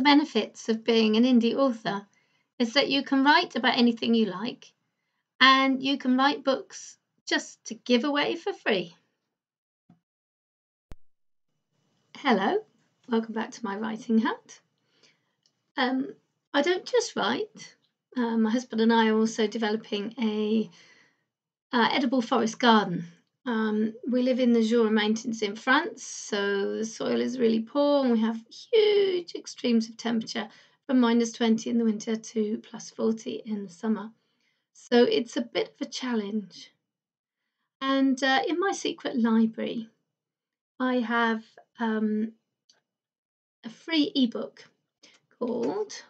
the benefits of being an indie author is that you can write about anything you like and you can write books just to give away for free. Hello, welcome back to my writing hut. I don't just write. My husband and I are also developing a edible forest garden. We live in the Jura Mountains in France, so the soil is really poor and we have huge extremes of temperature from -20 in the winter to +40 in the summer. So it's a bit of a challenge. And in my secret library, I have a free ebook called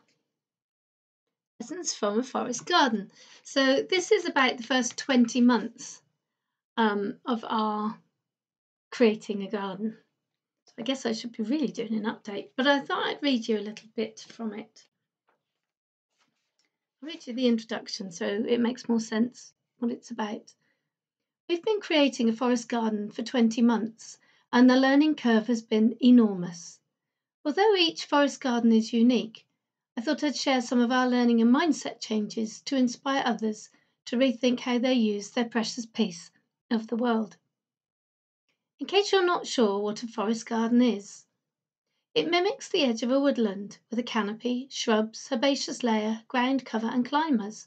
Lessons from a Forest Garden. So this is about the first 20 months of our creating a garden. So I guess I should be really doing an update, but I thought I'd read you a little bit from it. I'll read you the introduction so it makes more sense what it's about. We've been creating a forest garden for 20 months and the learning curve has been enormous. Although each forest garden is unique, I thought I'd share some of our learning and mindset changes to inspire others to rethink how they use their precious piece of the world. In case you're not sure what a forest garden is, it mimics the edge of a woodland with a canopy, shrubs, herbaceous layer, ground cover and climbers.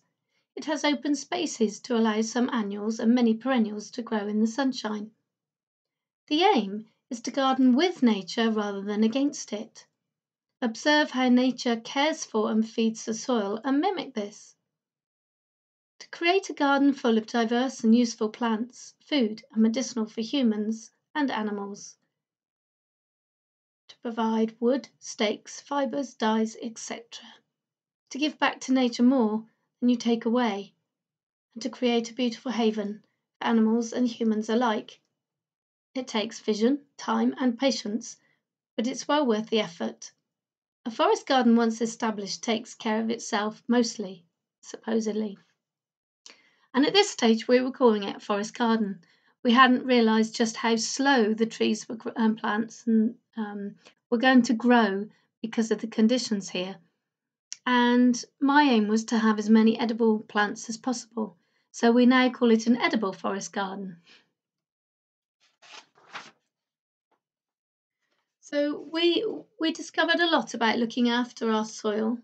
It has open spaces to allow some annuals and many perennials to grow in the sunshine. The aim is to garden with nature rather than against it. Observe how nature cares for and feeds the soil and mimic this. To create a garden full of diverse and useful plants, food and medicinal for humans and animals. To provide wood, stakes, fibres, dyes, etc. To give back to nature more than you take away. And to create a beautiful haven for animals and humans alike. It takes vision, time and patience, but it's well worth the effort. A forest garden once established takes care of itself mostly, supposedly. And at this stage we were calling it a forest garden. We hadn't realised just how slow the trees and plants were going to grow because of the conditions here. And my aim was to have as many edible plants as possible. So we now call it an edible forest garden. So we discovered a lot about looking after our soil,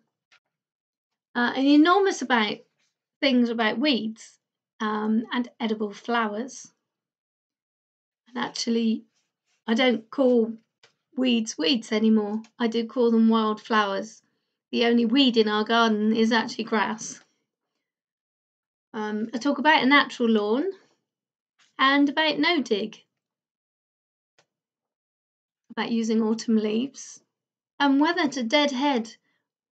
an enormous about things about weeds and edible flowers. And actually, I don't call weeds weeds anymore. I do call them wildflowers. The only weed in our garden is actually grass. I talk about a natural lawn and about no dig, about using autumn leaves and whether to deadhead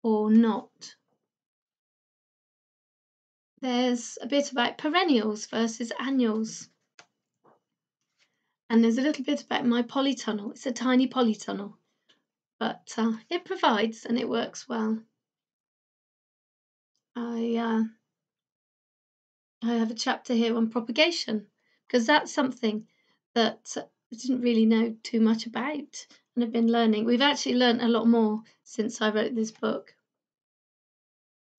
or not. There's a bit about perennials versus annuals. And there's a little bit about my polytunnel. It's a tiny polytunnel, but it provides and it works well. I have a chapter here on propagation because that's something that I didn't really know too much about and I've been learning. We've actually learnt a lot more since I wrote this book.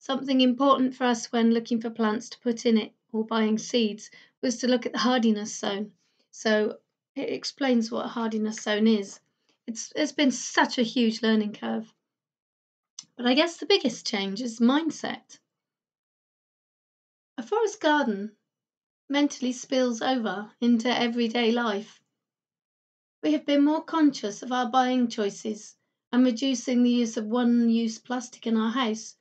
Something important for us when looking for plants to put in it or buying seeds was to look at the hardiness zone. So it explains what a hardiness zone is. It's been such a huge learning curve. But I guess the biggest change is mindset. A forest garden mentally spills over into everyday life. We have been more conscious of our buying choices and reducing the use of one-use plastic in our house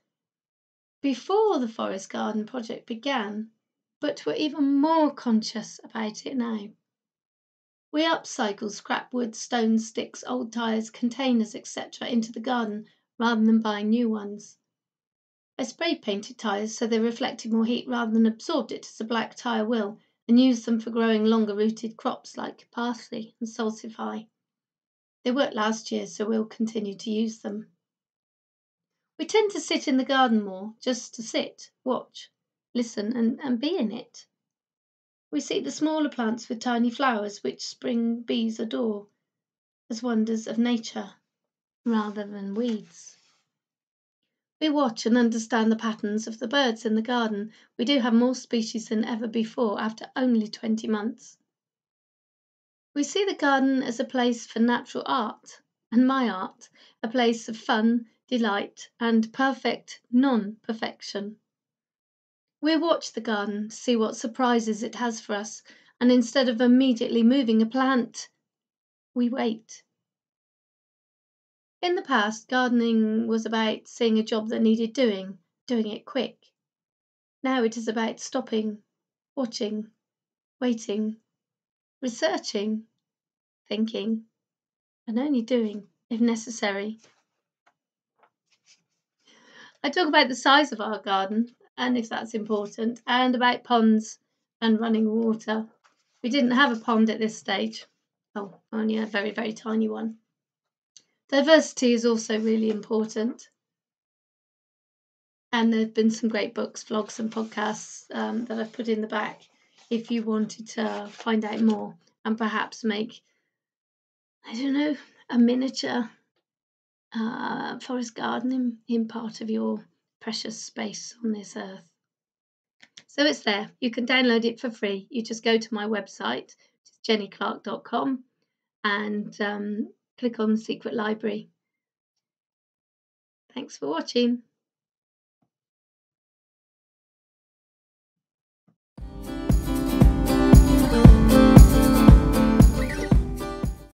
before the forest garden project began, but we're even more conscious about it now. We upcycle scrap wood, stones, sticks, old tyres, containers, etc. into the garden rather than buying new ones. I spray painted tyres so they reflected more heat rather than absorbed it as a black tyre will, and used them for growing longer rooted crops like parsley and salsify. They worked last year, so we'll continue to use them. We tend to sit in the garden more, just to sit, watch, listen and be in it. We see the smaller plants with tiny flowers which spring bees adore as wonders of nature rather than weeds. We watch and understand the patterns of the birds in the garden. We do have more species than ever before after only 20 months. We see the garden as a place for natural art, and my art, a place of fun, delight, and perfect non-perfection. We watch the garden, see what surprises it has for us, and instead of immediately moving a plant, we wait. In the past, gardening was about seeing a job that needed doing it quick. Now it is about stopping, watching, waiting, researching, thinking, and only doing if necessary. I talk about the size of our garden and if that's important, and about ponds and running water. We didn't have a pond at this stage. Oh, only a very, very tiny one. Diversity is also really important. And there have been some great books, vlogs, and podcasts that I've put in the back if you wanted to find out more and perhaps make, I don't know, a miniature forest garden in part of your precious space on this earth. So it's there. You can download it for free. You just go to my website, which is jennyclark.com, and click on the Secret Library. Thanks for watching.